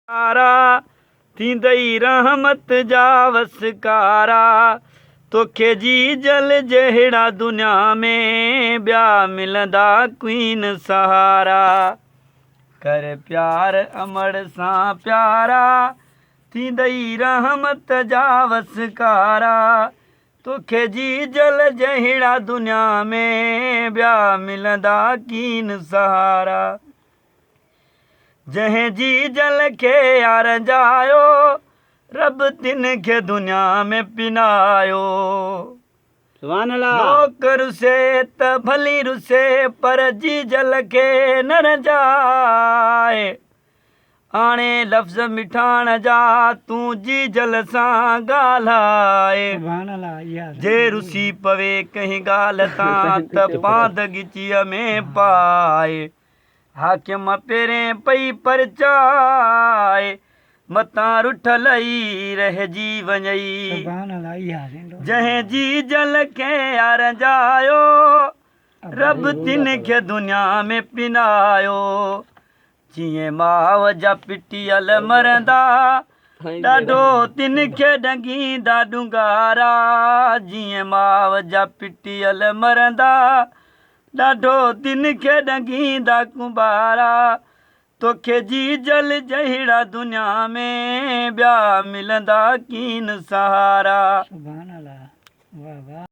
सारा थींदई रहमत जा वसकारा तोखे जी जल जहिड़ा दुनिया में ॿिया मिलंदा क्वीन सहारा कर प्यार अमड़ सां प्यारा थींदई रहमत जा वसकारा तोखे जी जल जहिड़ा दुनिया में ॿिया मिलंदा कीन सहारा जंहिं जी जल खे यार जायो रब तिन खे दुनिया में पिनायो सुभान अल्लाह। लोक रुसे त भली रुसे पर जी जल खे न रजाए हाणे लफ़्ज़ मिठाण जा तूं जी जल सां ॻाल्हाए सुभान अल्लाह। जे रुसी पवे कंहिं ॻाल्हि तां त पांद गिचीअ में पाए हाकिम पहिरें पई परचाए मतां रुठल ई रहिजी वञई जंहिं जी जल खे यार जायो रब तिन खे दुनिया में पिनायो जीअं माउ जा पिटियल मरंदा ॾाढो तिन खे ॾंगींदा ॾुंगारा जीअं माउ जा पिटियल मरंदा ॾाढो तिन खे ॾंगींदा कुंबारा तोखे जी जल जहिड़ा दुनिया में ॿिया मिलंदा कीन सहारा।